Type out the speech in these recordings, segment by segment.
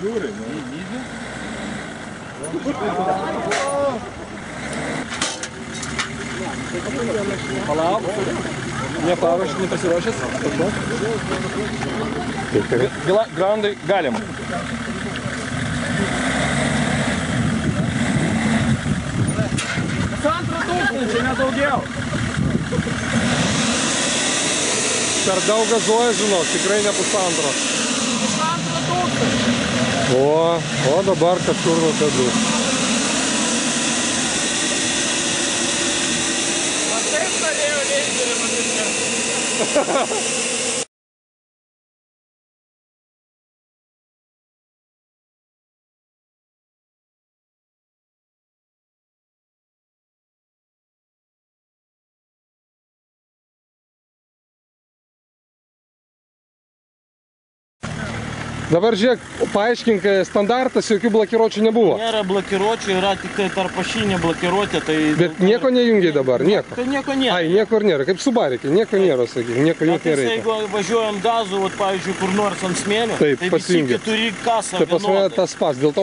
Žiūri, Palauk. Neparuošęs, nepasiruošęs. Grandai galim. Pusantro tūkstančio, nedaugiau. Per daug gazuoja, žinok, tikrai ne pusantro. Pusantro tūkstančio. O dabar kažkur nuo pėdų. Taip norėjau leistelį matyt. Dabar žiūrėk, paaiškink, standartas, jokių blokiruočių nebuvo. Nėra blokiruočių, yra tik tai tarpašinė blokiruotė. Tai Bet nieko nejungiai dabar, nieko. Tai nieko nėra. Ai, nieko ir nėra, kaip Subarikė, nieko nėra, sakyk, nieko jungti nereikia. Jeigu važiuojam gazu, pavyzdžiui, kur nors ant smėlio, taip, tai visi keturi kasą tai pas mane tas pas, dėl to...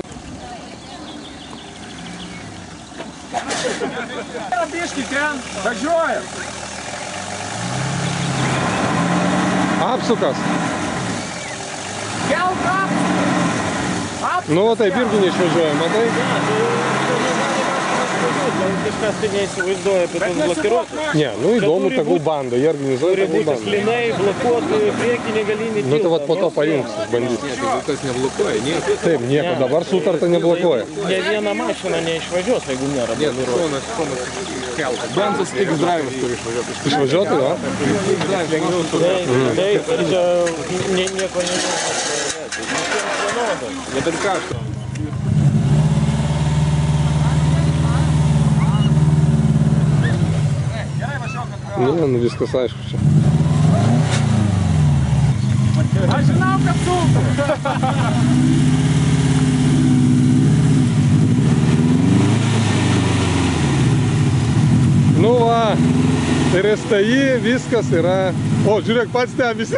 Biški ten, važiuojam. Apsukas. Kelk apsukas. Nu, taip irgi neišvažiuojam, matai? Kažkas tai neįsivaizduoja apie tos blokiruotės. Ne, nu įdomu, tegul bando, jie organizuoja tegul bando. Turi būti klinai, blokuoti, priekinį galinį tiltą. Nu, tai vat po to pajungs, bandys. Tas neblokuoja, nieko. Taip, nieko, dabar sutarta neblokuoja. Ne viena mašina neišvažiuos, jeigu nėra blokiruotės. Benzas X-Drive'as turi išvažiuoti. Išvažiuotų, jo? Taip, čia nieko nežinau. Nebent kašto. Ne, nu viskas aišku čia. Aš žinau, kad sunku. Nu va, ir STI viskas yra... O, žiūrėk, pats stebisi.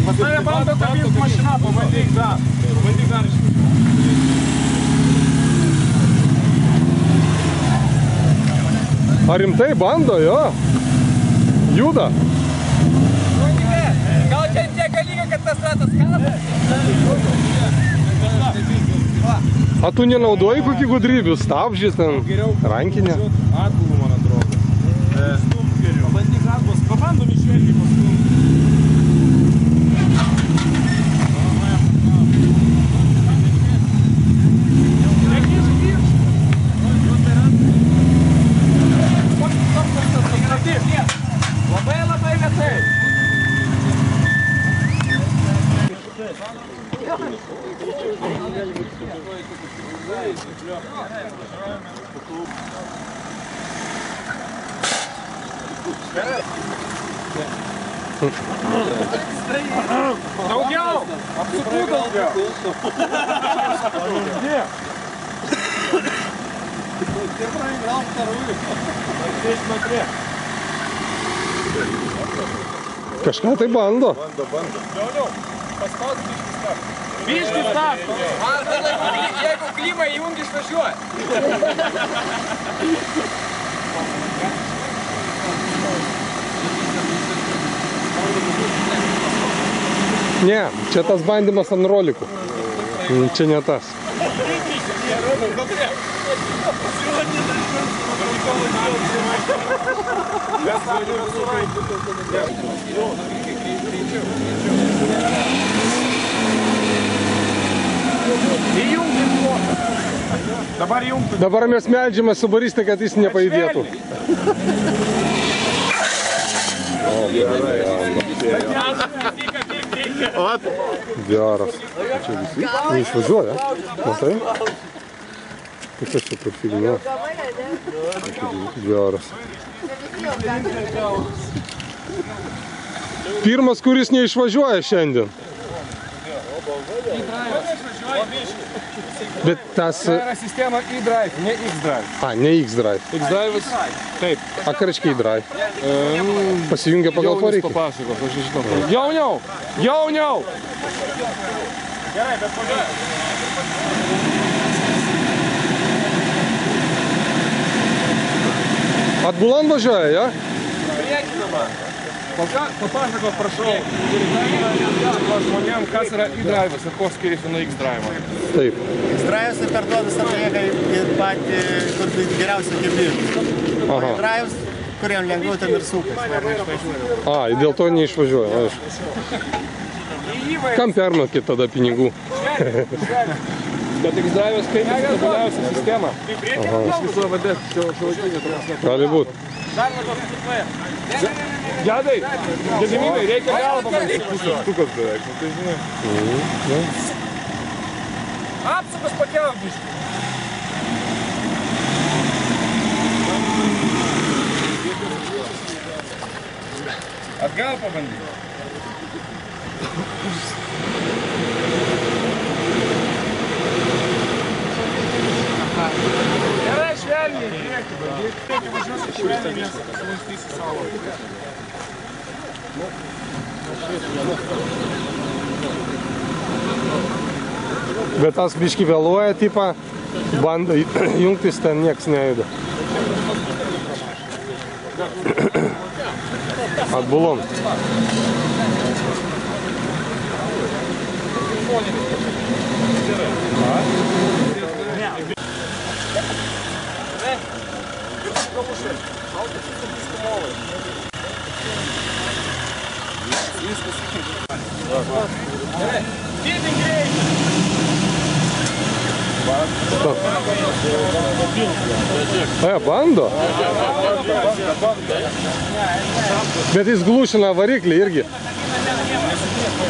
Pas tave bando kabint mašina, pabandyk dar. Pabandyk dar išvažiuoti. Ar rimtai bando, jo? Juda. Gal čia tiek galinga, kad tas ratas kalba? A tu nenaudoji kokį gudrybių, stabdžius ten, rankinę? Atbulų, man atrodo. Stumk geriau. Pabandyk atbulas, pabandom išvėlgi pastumti. Labai vietai. Daugiau! Apsukų daugiau! Ne! Kažką tai bando. Daugiau! Paspaus biškis stabdį. Biškis stabdį! Jeigu klimą įjungi, išvažiuoja. Ne, čia tas bandymas ant rolikų. Čia ne tas. Dabar jungti. Dabar mes meldžiame su baristai, kad jis nepajudėtų. Geras. Čia visi neišvažiuoja. Matai? Kas čia per fignia? Geras. Pirmas, kuris neišvažiuoja šiandien. Bet tas... Tai yra sistema e-drive, ne X-drive. A, ne X-Drive. X-drive, taip. A ką reiškia e-Drive? Pasijungia pagal Jaunis poreikį? papasakos, aš žinau. Jauniau! Jauniau! Atbulan važiuoja, ja? Papasakos, prašau, žmonėm, kas yra e-drive'as ir koks skiriasi nuo X-drive'o. Taip. X-drive'as tai per visą laiką ir patį, kur geriausia gebėjimai. O Aha. E-drive'as, kuriem lengviau ten ir sukas, ar neišvažiuoja. A, dėl to neišvažiuoja, aišku. Kam permokėt tada pinigų? Bet X-drive'as kaip tobuliausia sistema. Iš viso vadės šiuolaikinio transporto. Gali būt. Gedai, Gediminai, reikia galą pamatyti. Stukas beveik, tai žinai. Apsukas pakeliam biškį. Atgal pabandyti. Gerai, švelniai, žiūrėkit, bandyk. Reikia važiuoti švelniai, nes sulaistysi savo. Bet tas biški vėluoja, tipą, bando jungtis, ten nieks nejuda. Atbulom. Bando. Bet jis glūšina variklį irgi.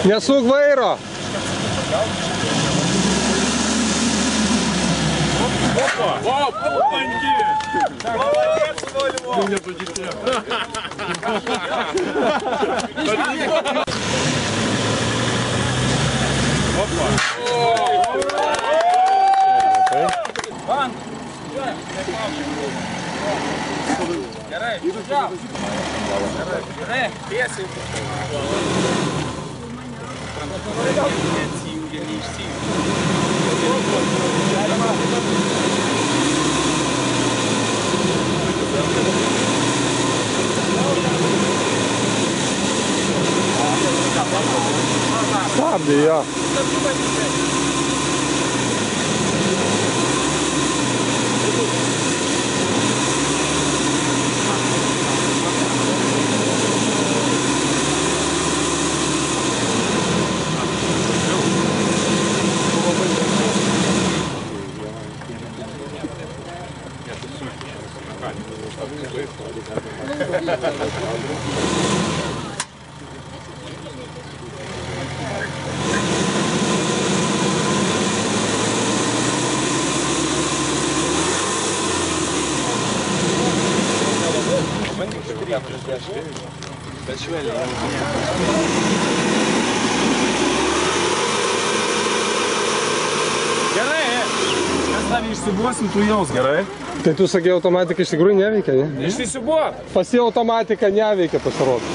Nesuk vairo. Gerai, važiavo. Gerai, tiesiai. Neatsijungia, neišsijungia. Stabdė, jo. Gerai, mes dar išsibuosim, tu jaus, gerai? Tai tu sakė, automatika iš tikrųjų neveikia, ne? Išsibuo. Pas jį automatika neveikia, pasirodo.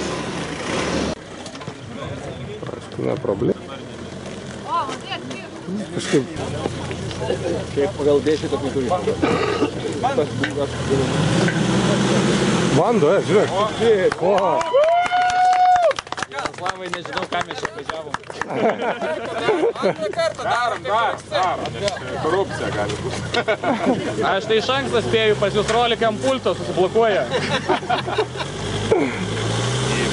Ne problema. Kažkaip. Kaip pagal 10 apituri. Bando, žiūrėk. O. Slavai, nežinau, ką mes čia važiavom. Antrą kartą darom. Korupcija gali būti. Aš tai iš anksto spėju, pas jūs rolikam pulto susiblokuoja.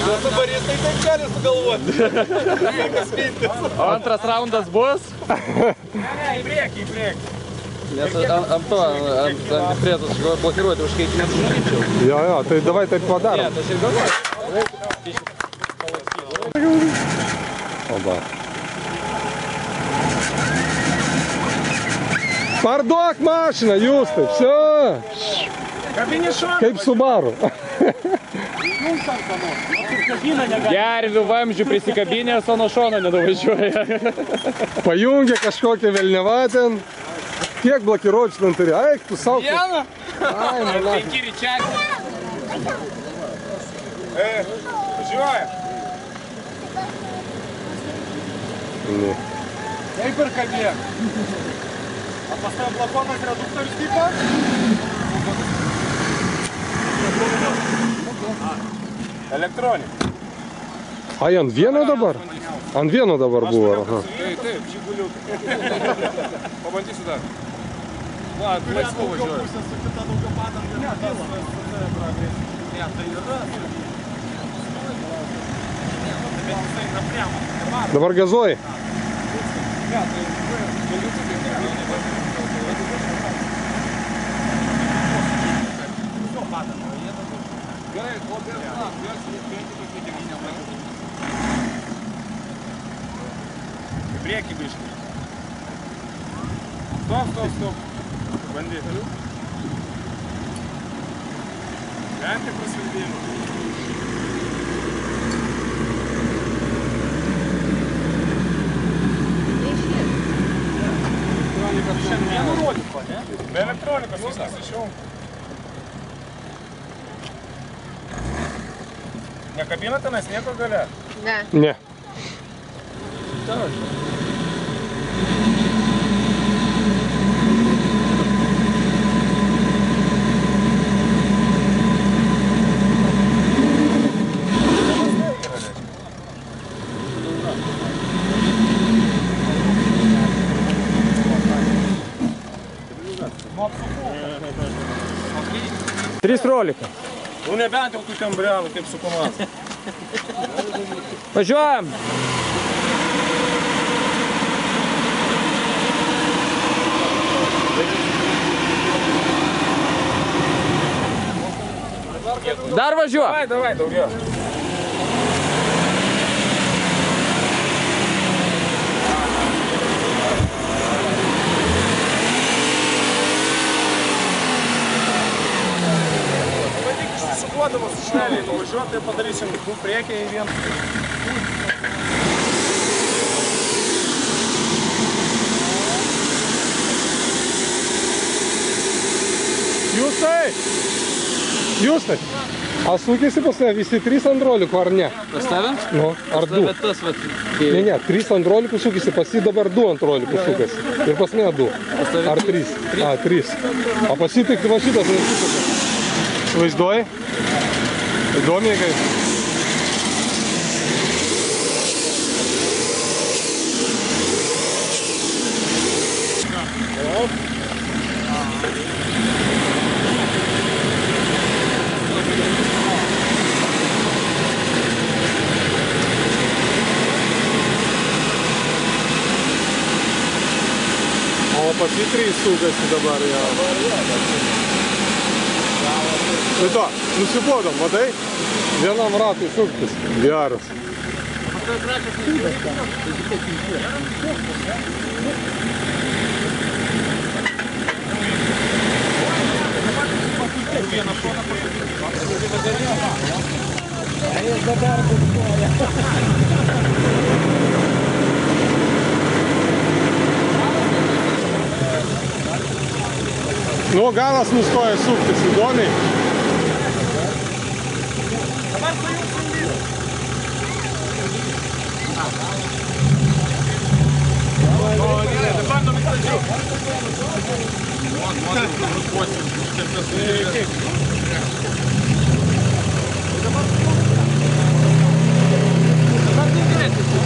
Baristai taip gali sugalvoti. O antras raundas bus? Ne, į priekį. Nes ant prietos blokiruoti užkeitinės užkeičiau. Jo, tai davai taip padarom. Ne, tas ir galvoju. Oba. Parduok mašiną, jūs taip, все. Kabinį šoną. Kaip Subaru. Gervių vamzdžių prisikabinės, o nuo šono nenuvažiuoja. Pajungia kažkokią velnevą ten. Kiek blokiruočių ten turi? Eik, tu savo. Vieną? Ai, mala. 5 ryčiakį. Važiuoja. Ne. Kaip ir kalbėk. O pas tavo plakonas reduktorius tipo? Elektroninė. Ai, ant vieno dabar? Ant vieno dabar buvo. Aha. Taip, žiguliukai. Pabandysiu dar. Va, laisvų važiuoju. Ne, tai yra. Dabar gazuoji. Gerai, priekį biškį. Stop. Bandyt. Venti prasvildimą. Šiandien nurodyko, ne? Be elektronikos viskas išjungt. Nekabina tenais nieko gale? Ne. Ne. Trys rolika. Nu nebent jau tu ten brianų, kaip su komanda. Važiuojam. Dar važiuoja. Davai, daugiau. Suduodamas šneliai nuvažiuoti, tai padarysim du priekiai į vieną. Justai, a sukėsi pas tave visi 3 ant rolikų, ar ne? Pas tave? Nu, ar 2? Bet tas, vat, Ne, 3 ant rolikų sukėsi, pas jį dabar 2 ant rolikų sukėsi. Ir pas mane 2. Ar 3? A, 3. A pas jį tik va šitas nesisukas. Vaizduoji? Įdomiai kaip. O pas jį 3 sukasi dabar jau. Tai to, nusibodom, matai? Vienam ratui suktis. Geras. Nu, galas nustoja suktis, įdomiai.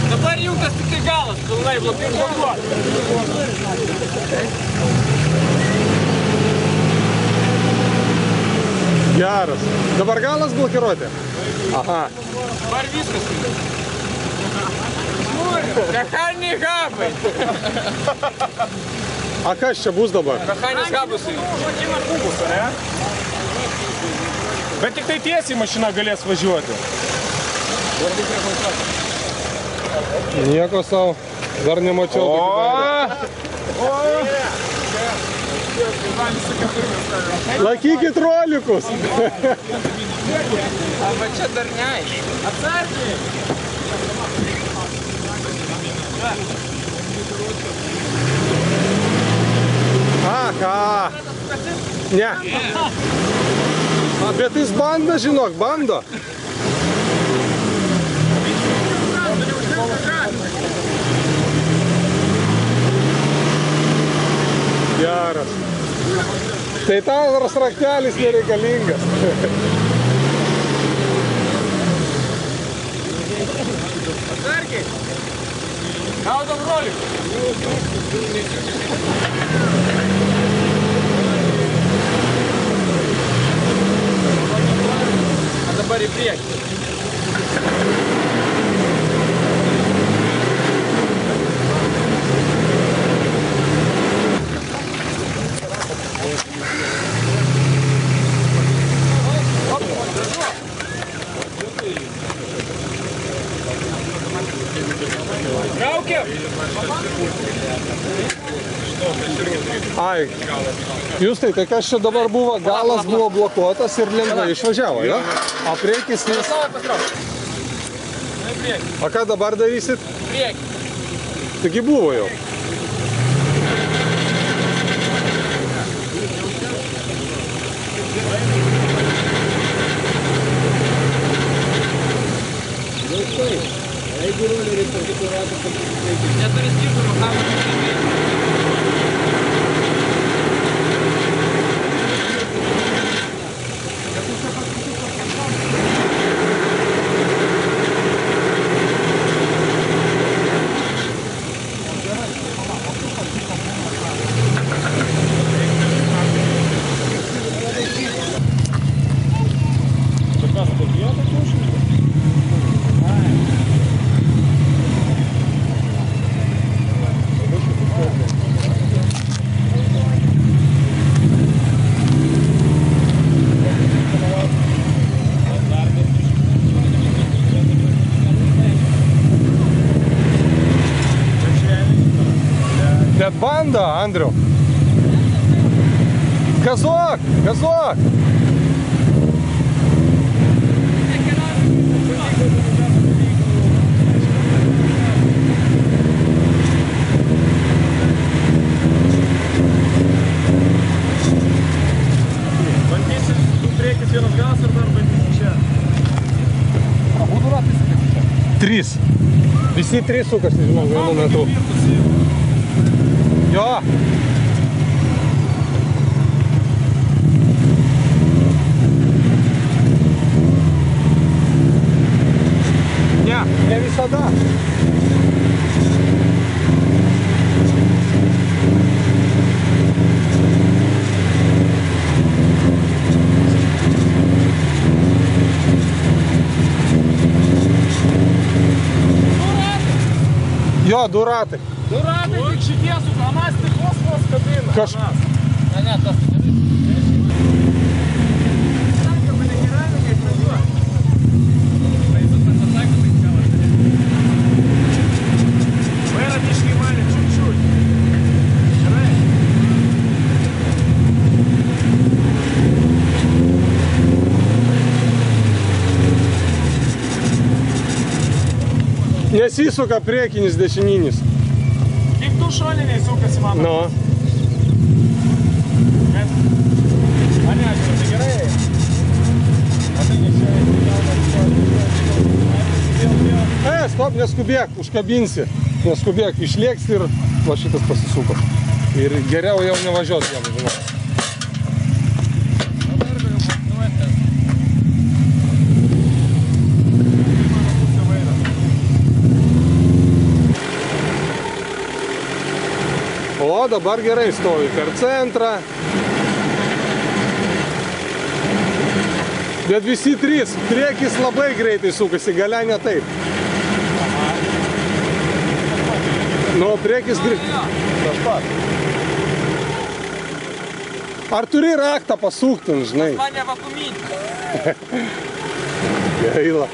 Dabar jungtas tik tai galas, pilnai blokuotas. Geras. Dabar galas blokiruoti? Aha. Dabar viskas. Mechaniniai habai. A kas čia bus dabar? Mechaninis habas. Bet tik tai tiesiai mašina galės važiuoti. Nieko savo. Dar nemačiau. Laikykit rolikus. Arba čia dar neaišku. Atsargiai. Aha. Ne. Bet jis banda, žinok, bando. Geras. Tai tas raktelis nereikalingas. Atsargiai. Gaudom rolikų. A dabar į priekį. Traukiam! Ai, Justai, tai kas čia dabar buvo? Galas buvo blokuotas ir lengvai išvažiavo, jo? O priekis jis... Savo patrauk. Na į priekį. O ką dabar darysit? Priekį. Taigi buvo jau. Neturi skirtumo, ką Bet banda, Andriau. Gazuok, gazuok. Bandysit du priekis, vienas galas ir dar bandysit čia. Abudu ratai sakyti čia. 3. Visi 3 sukasi, žinau, vienu metu. Jo. Ne, ne visada. Jo, 2 ratai. Du ratai, tik šitie su kanas, tik vos kabina. Ne, ne, tas nevis. Sanka, mane gerai, kai pradžiuoja. Tai jis pasako, tai čia aš. Vaira biškai mane, čiut-čiut. Gerai. Nesisuka priekinis dešininis. Kaip du šoniniai sukasi, mano. Nu. Bet... A ne, tai gerai. A tai ne čia. Stop, neskubėk, užkabinsi. Neskubėk, išlėks ir va šitas pasisuko. Ir geriau jau nevažiuot jam, žinau. O dabar gerai stovi per centrą. Bet visi 3, priekis labai greitai sukasi, galia ne taip. Nu, priekis greitai. Aš pat. Ar turi raktą pasuktin, žinai? Mane vakuminti. Gaila.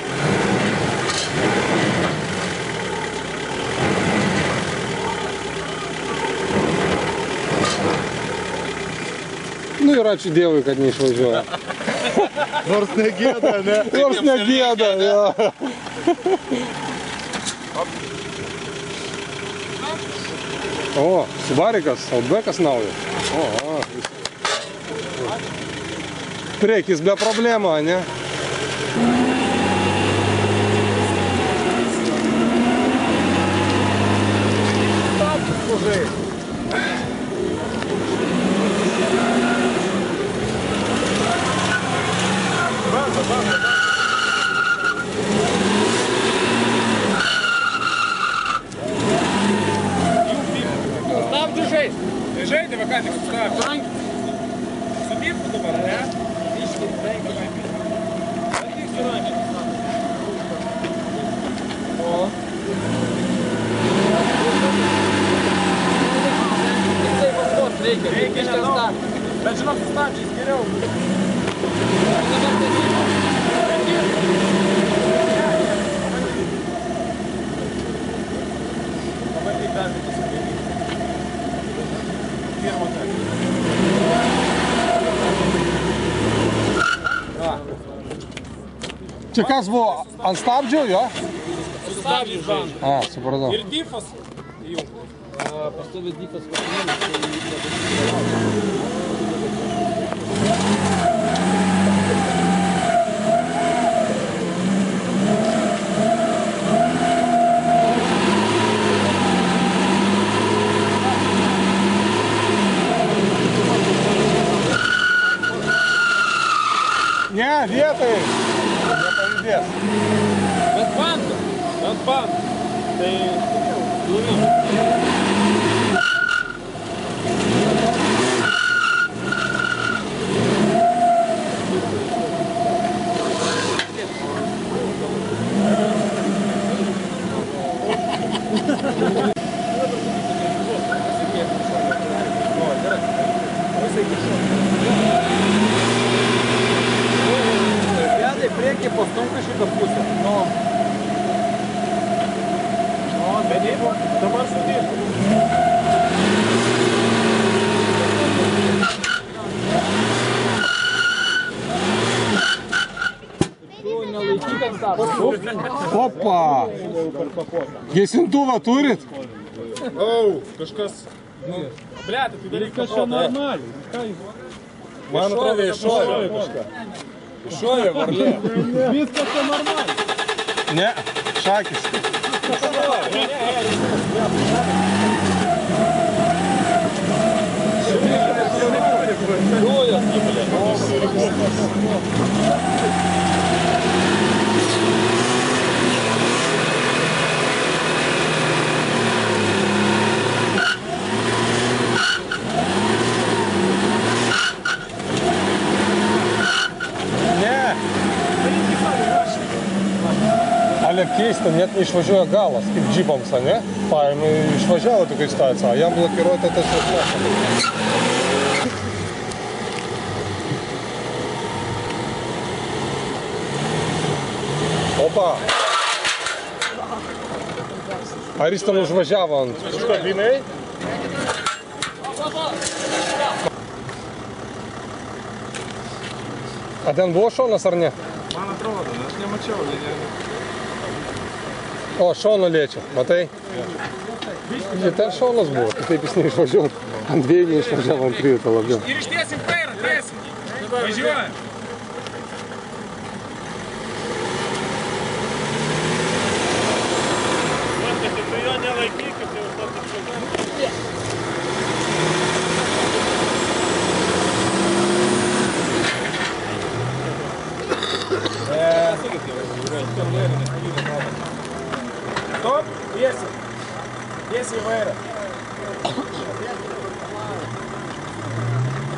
Nu ir ačiū Dievui, kad neišvažiuoja. Nors negėda, ne? Nors negėda, jo. O, svarikas, Outbackas naujas. O, priekis be problemų, ne? Stabdžių žaist. Tai žaidė, va ką tik sustabdžių. Sudėpų dabar, ne? Iškai, reikia. Atik surankiai. O. Jisai vasvos reikia. Reikia nedaug. Bet žinok, stabdžiais geriau. Pabandyk dar pasidaryti. Pirmą kartą. Čia kas buvo ant stabdžių, jo? Sustabdžius bandą. A, supratau. Ir difas įjungtas. Pastovi difas Ne, vietai. Nepavydės. Bet bandą. Bet bandą. Tai... Pėdai priekį pastumka šitą pusę. Nu. O, bedėpo. Dabar sudėpo. Tu nelaikyk ant stabdžių. Opa. Gesintuvą turit? Au, kažkas... Blet, tai daryk Kažkas čia normaliai. Man atrodo, iššovė kažką. Iššovė varlė. Viskas čia normaliai. Ne, šakis. Ale keista, net neišvažiuoja galas, kaip džipams, ne? Paėmė, išvažiavo tokia situacija, a jam blokiruoti tas veiklas. Opa! Ar jis ten užvažiavo ant? Užkabinai? A ten buvo šonas ar ne? Man atrodo, aš nemačiau. O, šono liečia, matai? Ja. Ten šonas buvo, taip jis neišvažiuotų. Ant dviejų neišvažiavo, ant trijų to labiau. Ir ištiesim vairą, tiesim. Važiuojam. Tai tu jo nelaikyk, kad jau to tik Stop, tiesiai. Tiesiai į vairą.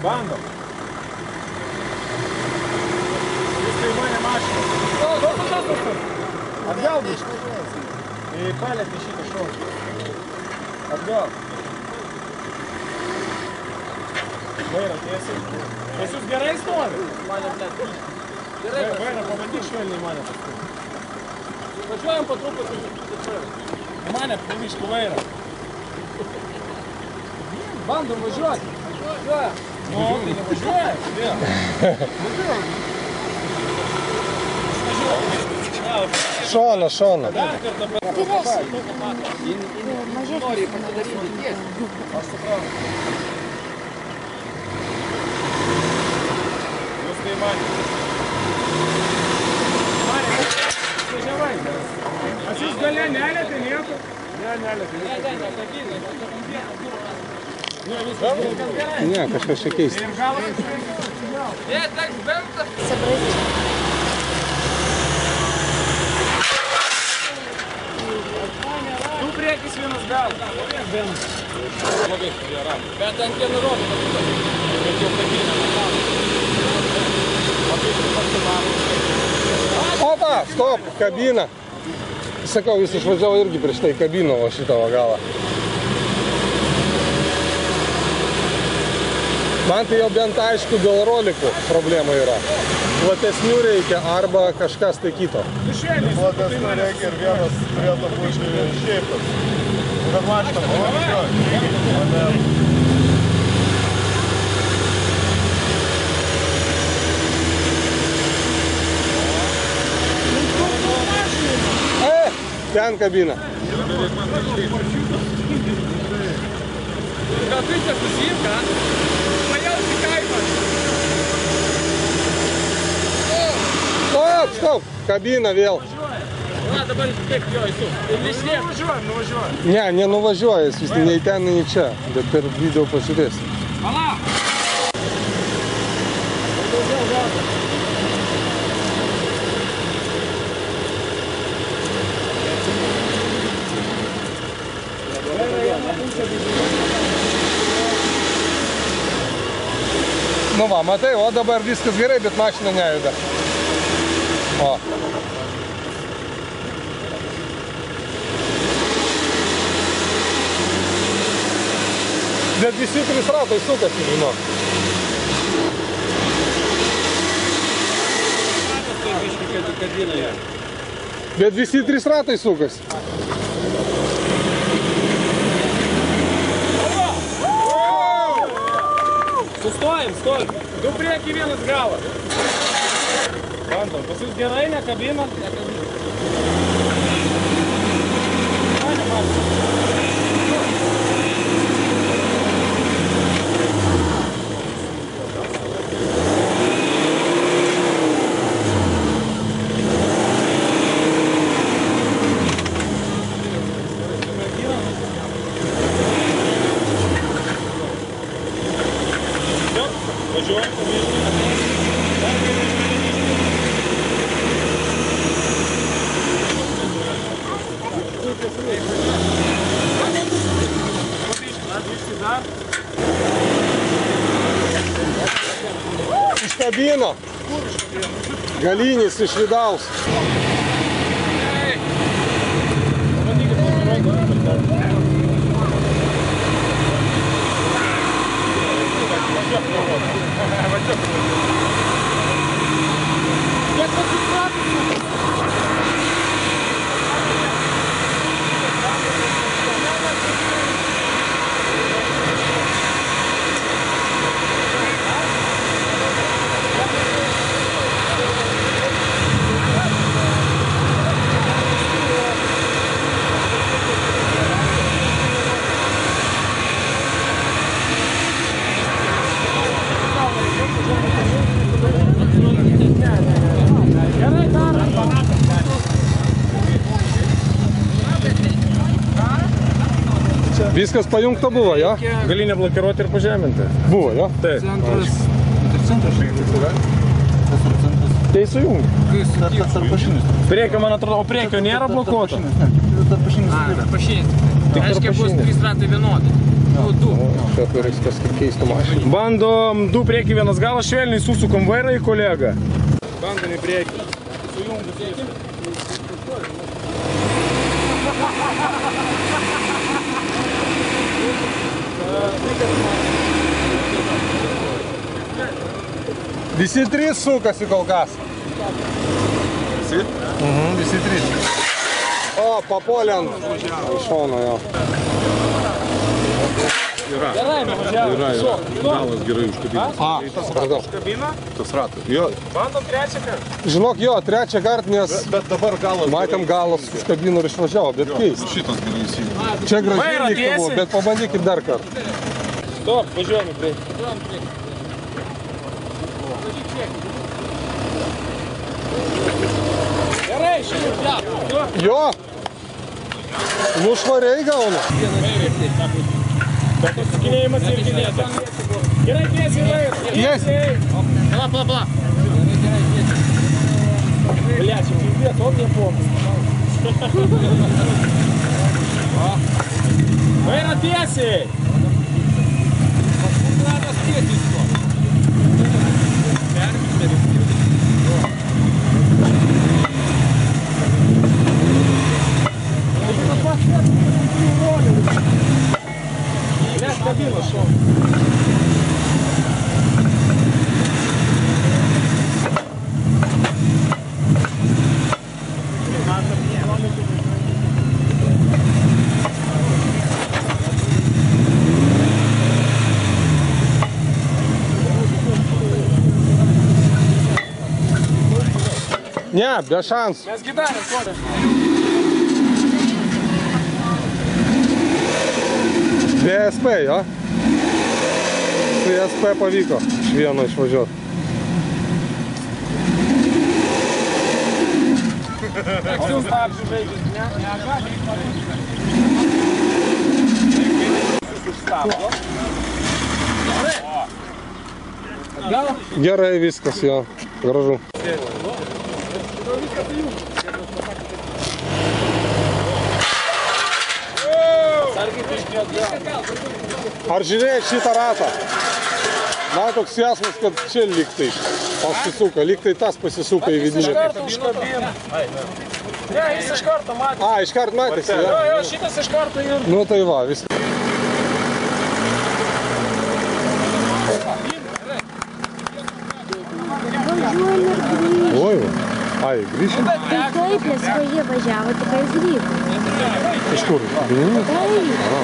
Bandom. Jūs tai mane mašina. Atgal biškai. И палят ищите шоу. Отгал. Vaira, tiesiai. Pas jūs gerai stovi? Mane net. Gerai. Vaira, pabandyk švelniai mane paskui. Važiuojam po truputį. Mane pavyškų vairą. Bandom važiuoti. Važiuojam. Nu, tai nevažiuoja. Šoną, šoną. Jūs tai matėte. Važiavai. Aš jūs gale nelietė nieko? Ne, nelietė. Ne, kažkas čia keisti. Ir galas du priekis, vienas galas. Vienas. Bet ant kieno rodo, kad jau kabinė. Opa, stop, kabina. Sakau, jis išvažiavo irgi prieš tai kabino va šitą va galą. Man tai jau bent aišku dėl rolikų problema yra. Platesnių reikia arba kažkas tai kito. Platesnių reikia ir vienas turėtų būti šiaip. Bet mašina, Ten kabina. Gal tu čia susijim, ką? Pajausi kaimą. Stop, stop, kabina vėl. Na, dabar kiek jo įsuk. Ir lišlėm. Nuvažiuojam. Ne, nenuvažiuoja, jis nei ten, nei čia, bet per video pasiūrės. Palauk. Nu va, matai, o dabar viskas gerai, bet mašina nejuda. O. Bet visi 3 ratai sukasi, žinok. Bet visi 3 ratai sukasi. Sustojim, stojim. Du priekį, vienas galas. Bandom, pas jūs gerai, nekabinat? Iš kabino. Galinis iš vidaus. Viskas pajungta buvo, jo? Gali neblokiruoti ir pažeminti. Buvo, jo? Taip. centras. Tai sujungi. Priekio, man atrodo, o priekio nėra blokuoto? Pašinis. Aiškiai bus 3 ratai vienodai. Čia turis kas keistų mašiną. Bandom 2 priekį, vienas galas, švelniai susukam vairą į kolegą. Bandom į priekį. Sujungus į priekį. Visi 3 sukasi kol kas. Visi? Visi 3. O, papolė ant šono jo. Gerai, nuvažiavo. Galas gerai užkabinęs. A, supratau. Kabina? Tas ratas. Jo, Bandom trečią kartą. žinok, jo, trečią kartą, nes Bet dabar galas. matėm galas užkabino ir išvažiavo, bet keist. Šitas gerai įsijungia. Čia gražiai Vairo lygtavo, tiesiai. bet pabandykit dar kartą. Stop, važiuojam į priekį. Gerai, šiandien. Jo! Nu švariai gauna. Bet susikinėjimas irgi nėra. Gerai, tiesiai vairo. Tiesiai. Pala, pala, pala. Бля, čia pildėt, o не помню. Vairo tiesiai. Блядь, кабина шел. Ne, be šansų. Mes gitarą kodėm. Be SP, jo? Su SP pavyko iš vieno išvažiuoti. Aksių stabdžių žaidžius, ne? Gerai viskas, jo. Gražu. Ar žiūrėjai šitą ratą? Man toks jasmas, kad čia lygtai pasisuka, lygtai tas pasisuka į vidinį. Iš karto užkabina. Ne, jis iš karto matė. A, iškart matėsi, Jo, ja? jo, šitas iš karto ir... Nu tai va, viskas. Oi, ai, grįžim? Tai taip, nes jie važiavo tik ant grybų. Iš kur? Taip.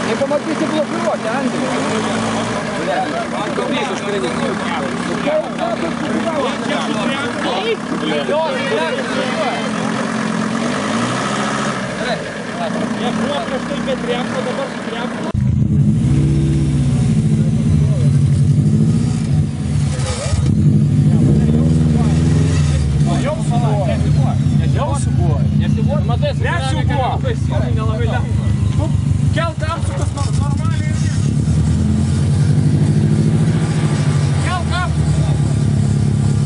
Nepamatysi blokiruoti, Andriui. Pavyks užkredinti. Jie buvo prieš tai be trempo, dabar su trempo. Jau subuvo. Matai, Nesiubuo. nelabai lengva. Tu kelk apsukas normaliai ir tiek. Kelk apsukas.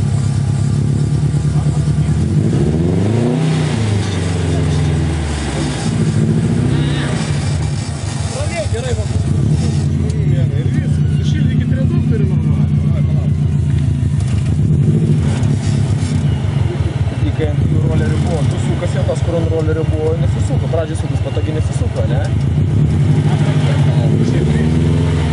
Praliai gerai, va. Ir viskas. Sušildykit reduktorių normaliai. Kai ant rolerių buvo, tu sukasi, tas, kur ant rolerių buvo, nesisuko. Pradžiai sukas, patogiai nesisuko, ne?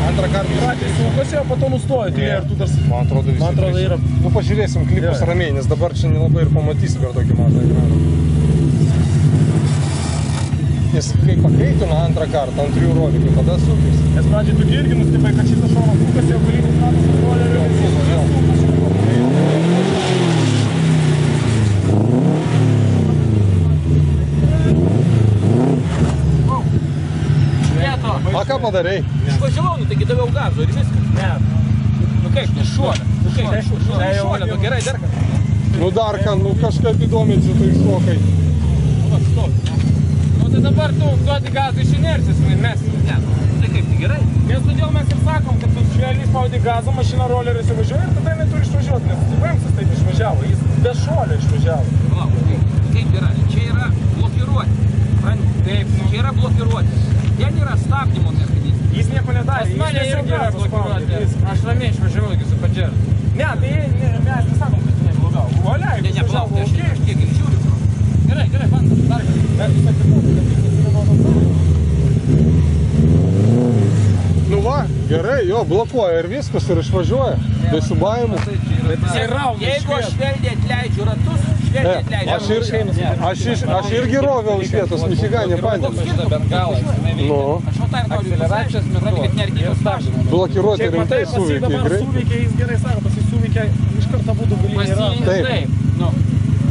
Antrą kartą pradžiai sukasi, o po to nustoja. Tai ir tu tas... Man atrodo, visi. Man atrodo, yra... Nu, pažiūrėsim klipus ramiai, nes dabar čia nelabai ir pamatysi per tokį mažą ekraną. Nes kai pakeitina antrą kartą ant 3 rolikų, tada sukis. Nes pradžiai tu irgi nustipai, kad šitas šono sukasi, o galinis ratas ant rolerių nesisuka. A ką padarei? Išvažiavau, nu taigi daviau gazo ir viskas. Ne. Nu kaip, nešuolė. Nu kaip, nešuolė. Tai jau, nu gerai, dar ką. Nu dar ką, nu kažkaip įdomiai čia tai šokai. Nu, stop. Nu tai dabar tu duodi gazą iš inercijos, mes. Ne, tai kaip, tai gerai. Nes todėl mes ir sakom, kad tu švelniai spaudi gazą, mašina rolerius įvažiuoja ir tada jinai turi išvažiuoti, nes Vemsas taip išvažiavo, jis be šuolio išvažiavo. Palauk, kaip yra? Čia yra blokiruoti. Taip, čia yra blokiruoti. Ten yra stabdymo mechanizmas. Jis nieko nedarė, Pas mane irgi yra blokiruoti. Aš ramiai išvažiavau iki su Pajero. Ne, tai mes nesakom, kad tu neblogau. Uoliai, Ne, jis palauk, važiavo, aš okei. kiek ir žiūriu. Gerai, bandom, dar kartą. Bet jis atsiprašau, kad jis atsiprašau. Nu va, gerai, jo, blokuoja ir viskas ir išvažiuoja. Be subavimų. Jeigu aš švelniai atleidžiu ratus, švelniai atleidžiu. Aš irgi roviau iš vietos, nifiga nepandėm. Nu. Aš jau tai noriu pasakyti. Blokiruoti rimtai suveikia. Dabar suveikia, jis gerai sako, pas jis suveikia iš karto būtų galinį Taip.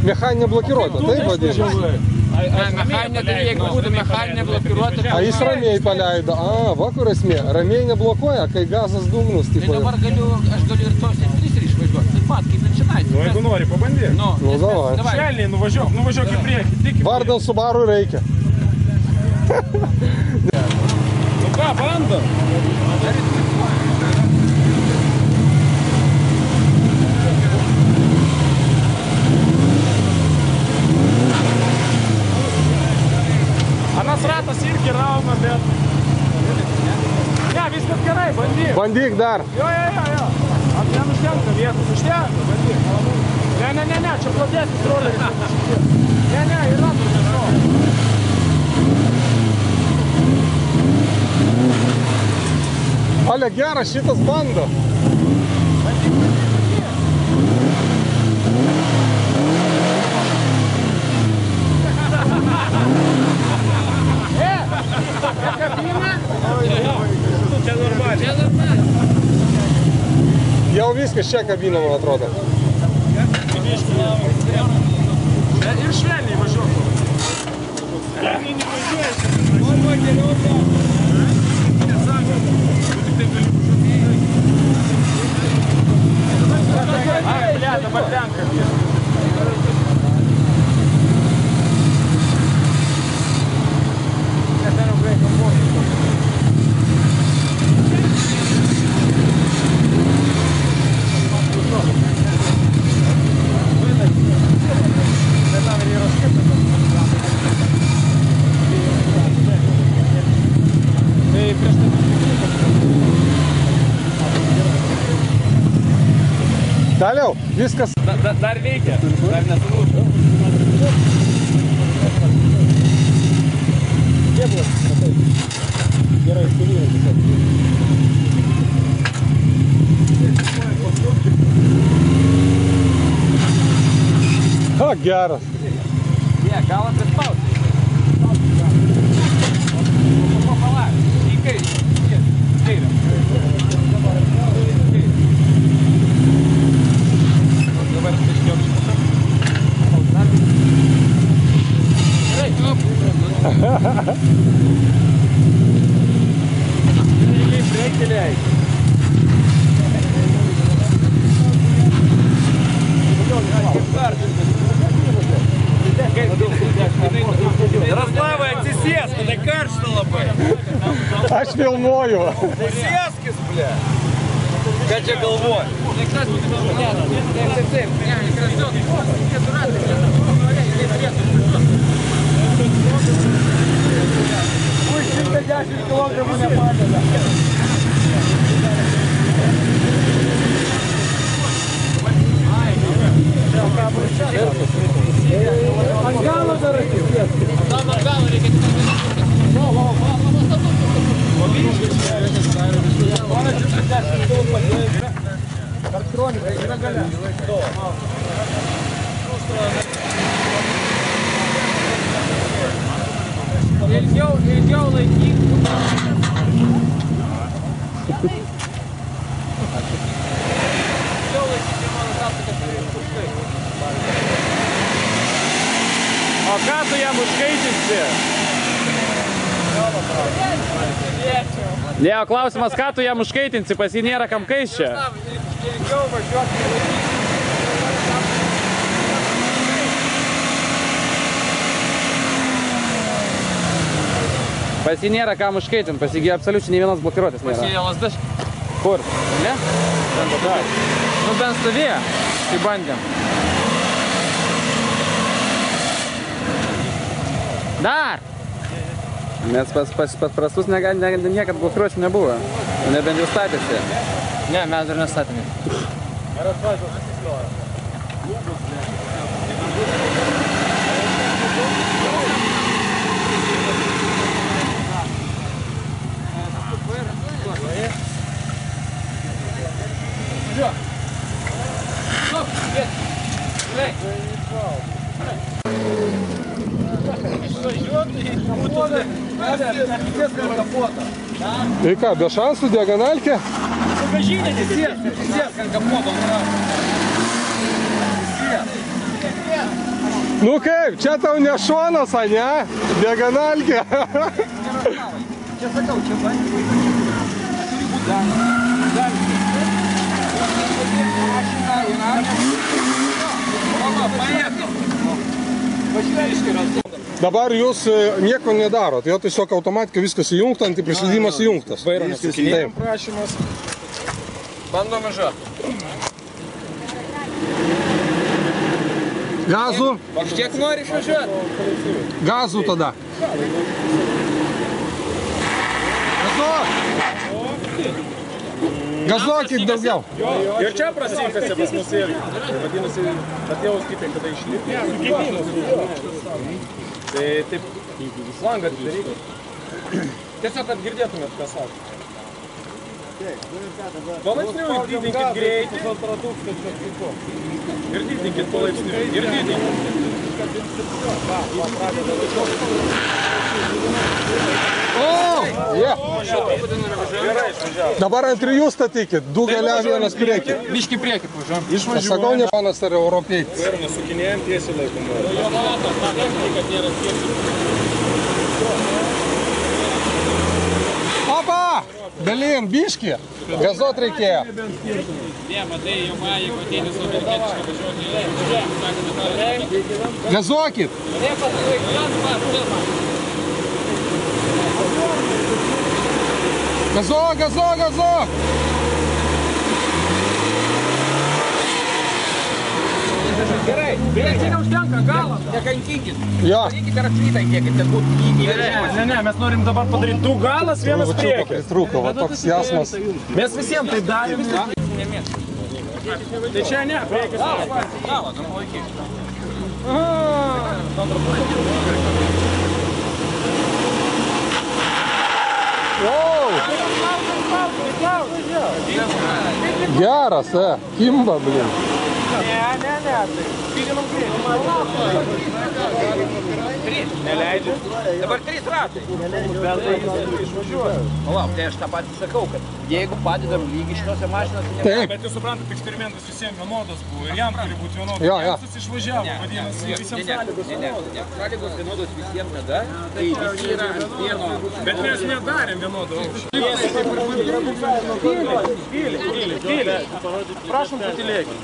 Mechaninė blokiruota, taip vadinasi. Mechaninė, tai jeigu būtų mechaninė blokiruota. A jis ramiai paleido. Va kur esmė. Ramiai neblokuoja, kai gazas dugnus. Tai dabar aš galiu ir tos M3 ir išvažiuoti. Taip pat, kaip ir čia. Nu, jeigu nori, pabandyk. Nu, davai. Švelniai, nuvažiuok į priekį. Vardan Subaru reikia. Nu ką, bandom? Anas ratas irgi rauna, bet... Ne, viskas gerai, bandyk. Bandyk dar. Jo. Nenuštenka vietos, užtenka, bandyk. Ne, čia platesnis roleris. Ne, yra tu. Ale geras šitas bando. Čia normaliai. Jau viskas čia kabina, man atrodo. Ir švelniai važiuok. Ai, bля, dabar tenka. Toliau, viskas. Dar veikia, dar nesulūžo. Gerai, suvyrė. Geras. Ne, gal atsispausti. Papalak, į kairę. Kairę. Dabar biškiau. Lygiai priekeliai. Jaroslavai, atsisėsk, tai karšta labai. Aš filmuoju. Atsisėskis, ble. Ką čia galvoji? Už 110 kg nepadeda. Ant galo dar atsisėsti. Tam ant galo reikia ilgiau laikyk. O ką tu jam užkaitinsi? Ne, o klausimas, ką tu jam užkaitinsi, pas jį nėra kam kais čia. Ilgiau važiuoti. Pas jį nėra kam užkaitinti, pas jį absoliučiai nei vienos blokiruotės nėra. Pas jį LSD. Kur? Ne? Nu bent stovėjo, kai bandėm. Dar! Nes pas prastus niekad blokiruočių nebuvo. Nebent jau statėsi. Ne, mes dar nestatėme. Važiuok. Stop, sėdi. Gerai. Tai ką, be šansų diagonalkė? Bagažinė nesės ant kapoto. Nu kaip, čia tau ne šonas, a ne? Diagonalkė. Čia sakau, čia bandė. Turi būt galima. Dabar jūs nieko nedarot, jo tiesiog automatikai viskas įjungta, antiprisildymas įjungtas. Vairo nesukinėjom prašymas. Bandom važiuoti. Gazų? Kiek nori išvažiuoti? Gazų tada. Gazuokit daugiau. Ir čia prasikasi pas mus irgi. Vadinasi, atėjau skaitai, kada išlipti. Tai taip, slangą atidarykit. Tiesiog, kad girdėtumėt, ką sako. Palaipsniui didinkit greitį. Ir didinkit palaipsniui. Ir didinkit. Dabar ant 3 statykit, 2 galia, 1 priekį. Biški priekį važiuojam. Aš sakau, ne panas ar europietis. Ir nesukinėjom tiesiai laikom. Opa! Belin, biški. Gazuot reikėjo. Ne, matai, jau jeigu ateini su amerikietiškai važiuoti. Gazuokit. Gazuok, gazuok, gazuok. Gerai, priekį neužtenka, galą, nekankinkit. Jo. Darykite raklytą, kiek ten būtų įvežimas. Ne, mes norim dabar padaryti 2 galas, 1 priekį. Pritrūko, va toks jasmas. Mes visiems taip darėm. Tai čia ne, priekis. Galą, tam laikyti. Geras, kimba, blin. Ne, tai pilinam greitį. Neleidžiu. Dabar 3 ratai. Išvažiuoju. Palauk, tai aš tą patį sakau, kad jeigu padedam lygiai šitose mašinose, Taip. Bet jūs suprantat, eksperimentas visiems vienodas buvo ir jam turi būti vienodas. Jo. Jis išvažiavo, vadinasi, visiems sąlygos vienodos. sąlygos vienodos visiems tada, kai visi yra ant vieno. Bet mes nedarėm vienodo aukščio. Tyliai. Prašom patylėkit.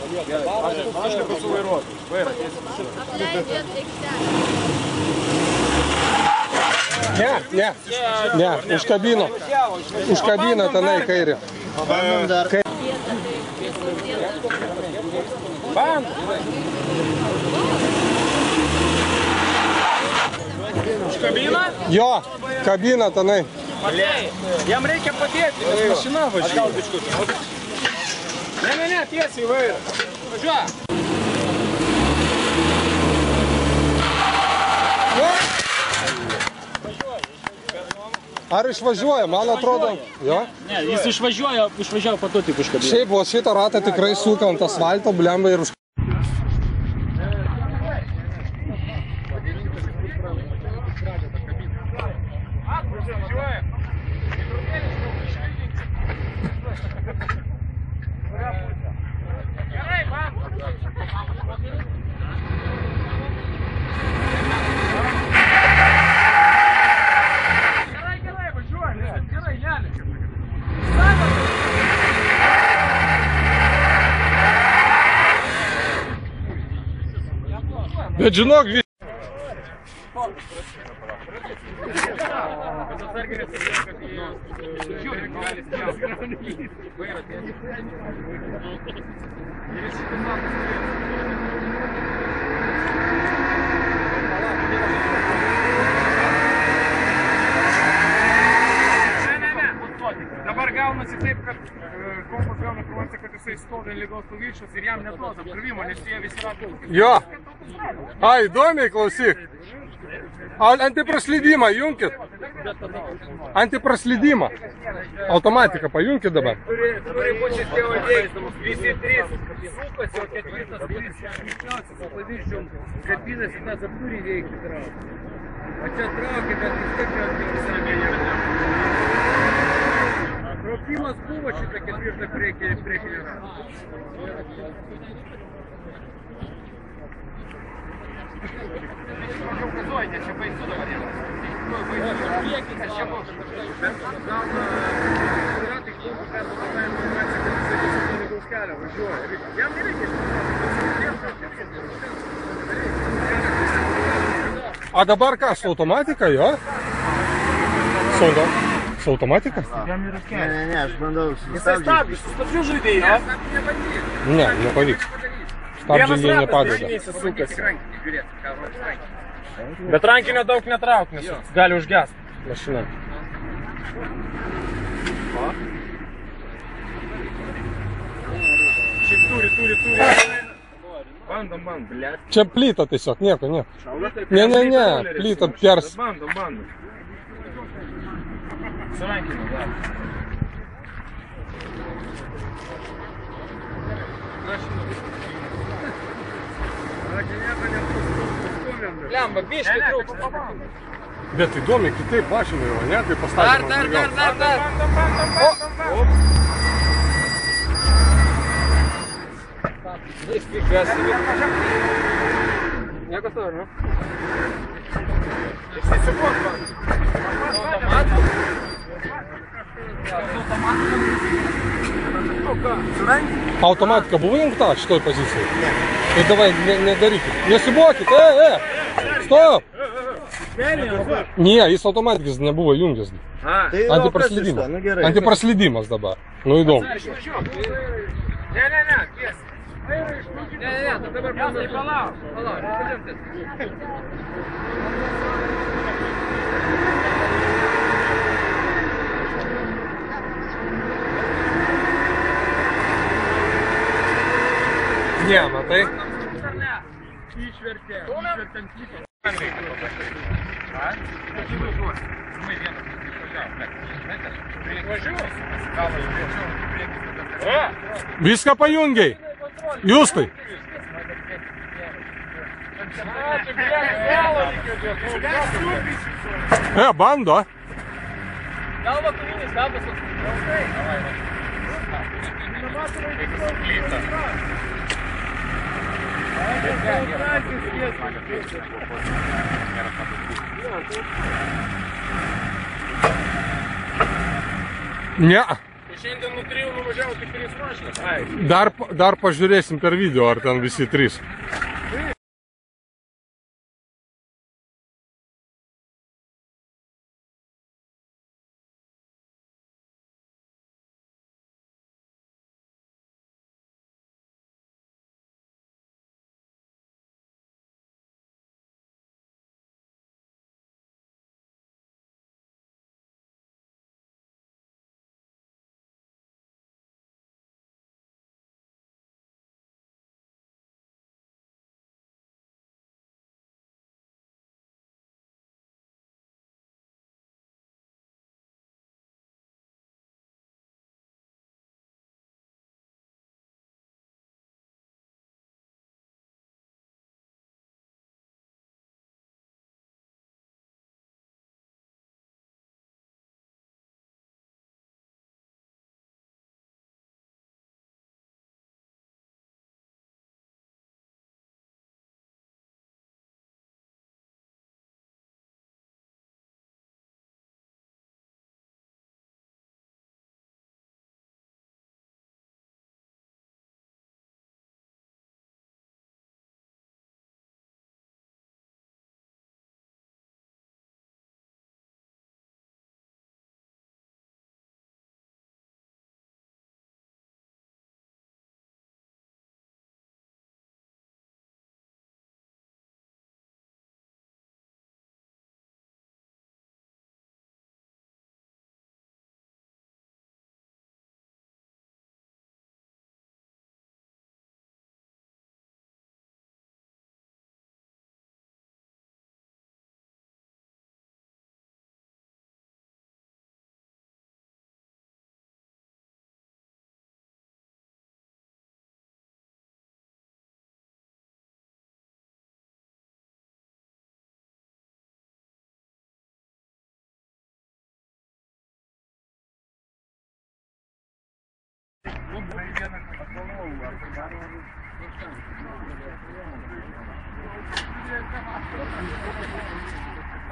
Aš lipu su vairuotoju. Vairą tiesiai. Ne, užkabino. Užkabino tenai į kairį. Užkabina? Jo, kabina tenai. Jam reikia padėti, nes mašina važiuoja. Ne, tiesiai vairą. Važiuoja. Ar išvažiuoja, man atrodo. Jo? Ne, jis išvažiavo po to tik užkabino. Šiaip buvo šitą ratą tikrai suka ant asfalto, blemba ir už... Bet žinok, Dabar gaunasi taip, kad kompas gauna informaciją, kad jisai stovi lygos paviršius ir jam neduoda apkrovimo, nes jie visi ratai. Jo. A, įdomiai, klausyk. Antipraslydimą junkit. Antipraslydimą. Automatiką pajunkit dabar. Turi būti tėvo dėkti. Visi trys sukasi, o ketvirtas kuris išmišniausias su paviršium kapinasi, tas apturi veikti traukti. O čia traukia, bet vis tiek jau visą mėnį. Traukimas buvo šitą ketvirtą priekinį ratą. Ukazuojate, čia baisu dabar jau. Priekis čia buvo. Bet gal yra tik mūsų perduotą informaciją, kad jisai tiesiog neligaus kelio važiuoja. Jam nereikia A dabar ką, su automatika, jo? Su automatika? Ne, aš bandau sustabdyti. Sustabdžiu žaidėją. Ne, nepavyks. Stabdžiai nepadeda. Bet rankinio daug netrauk, nes gali užgesti mašina. Šiaip turi. Bandom, blėt. Čia plyta tiesiog, nieko. Ne, plyta pers. Bandom. Su rankiniu, da. Lemba, biškai trūks. Bet įdomi, kitaip mašinai, o ne, kai pastatėm. Dar. Nieko to, ne? Automatika buvo jungta šitoj pozicijai? Ne. Tai davai, nedarykit. Nesibokit, stop! Ne, jis automatikis nebuvo jungęs. Antipraslydimas dabar. Nu įdomu. Ne, tiesa. Ne, dabar palauk, nepradėmtis. Ne, matai? Išvertė. Viską pajungiai. Justai. Bando. Galva turinys, galvas Ne. Šiandien nuo 3 nuvažiavo tik 3 mašinas. Dar pažiūrėsim per video, ar ten visi 3.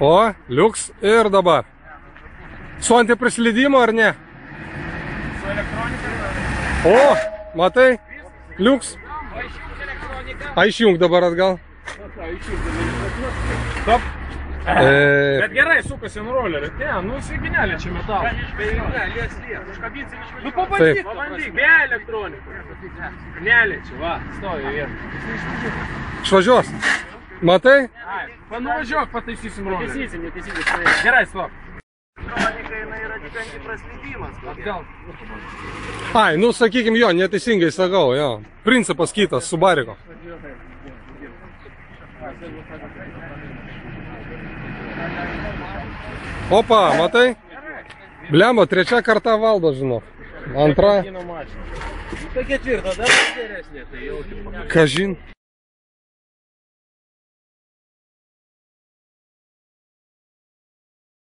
O, liuks ir dabar. Su antiprislydimo ar ne? O, matai, liuks. A išjung dabar atgal. Stop. E, Bet gerai, sukasi ant rolerio. Ne, nu jisai ginelė čia metalą. Nu pabandyk, Taip. pabandyk, be elektronikos. Neliečia, va, stovi vietą. išvažiuos. Matai? Panuvažiuok, pataisysim rolerį. Netaisysim. Gerai, stop. Atgal. Ai, nu sakykim jo, neteisingai sakau, jo. Principas kitas, Subariko. Opa, matai? Blemba, trečia karta valdo, žinok. Antra. Tai ketvirta, dar geresnė, tai jau. Kažin.